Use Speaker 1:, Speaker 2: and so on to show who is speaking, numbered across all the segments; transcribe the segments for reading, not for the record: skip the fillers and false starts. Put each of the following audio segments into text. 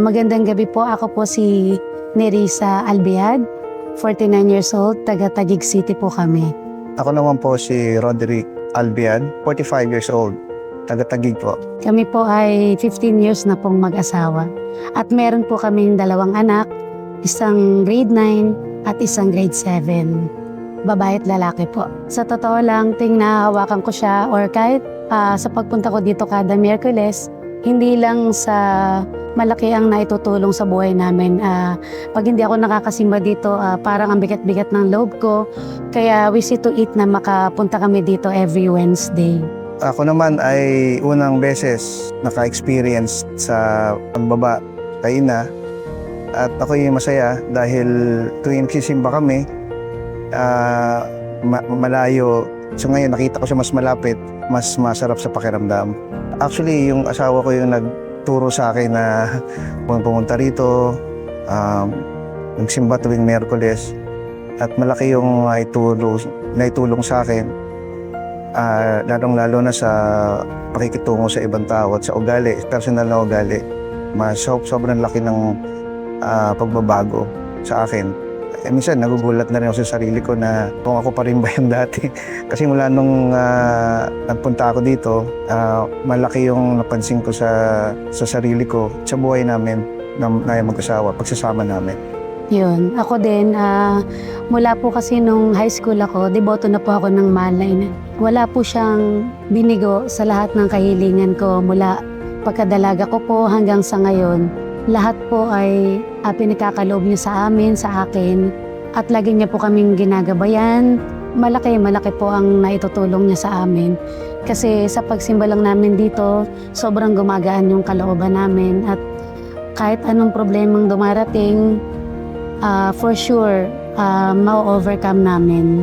Speaker 1: Magandang gabi po. Ako po si Nerissa Albiad, 49 years old, taga Taguig City po kami.
Speaker 2: Ako naman po si Roderick Albian, 45 years old, taga-Taguig po.
Speaker 1: Kami po ay 15 years na pong mag-asawa. At meron po kaming 2 anak, isang grade 9 at isang grade 7. Babae at lalaki po. Sa totoo lang, nahahawakan ko siya or kahit sa pagpunta ko dito kada Miyerkules, hindi lang sa malaki ang naitutulong sa buhay namin. Pag hindi ako nakakasimba dito, parang ang bigat-bigat ng loob ko. Kaya we see to it na makapunta kami dito every Wednesday.
Speaker 2: Ako naman ay unang beses naka-experience sa pagbaba kay ina. At ako'y masaya dahil tuwing sisimba kami, malayo. So ngayon nakita ko siya mas malapit, mas masarap sa pakiramdam. Actually, yung asawa ko yung nagturo sa akin na pumunta rito, nagsimba tuwing Miyerkules. At malaki yung naitulong sa akin, lalong-lalo na sa pakikitungo sa ibang tao at sa ugali, personal na ugali. Sobrang laki ng pagbabago sa akin. Minsan nagugulat na rin ako sa sarili ko na kung ako pa rin ba yung dati. Kasi mula nung nagpunta ako dito, malaki yung napansin ko sa sarili ko, sa buhay namin na mag-asawa, pagsasama namin.
Speaker 1: Yun, ako din, mula po kasi nung high school ako, deboto na po ako ng Malay. Wala po siyang binigo sa lahat ng kahilingan ko mula pagkadalaga ko po hanggang sa ngayon. Lahat po ay pinagkakaloob niya sa amin, sa akin, at lagi niya po kaming ginagabayan. Malaki po ang naitutulong niya sa amin. Kasi sa pagsimba lang namin dito, sobrang gumagaan yung kalooban namin. At kahit anong problemang dumarating, for sure, ma-overcome namin.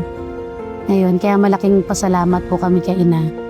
Speaker 1: Ayun, kaya malaking pasalamat po kami kay Ina.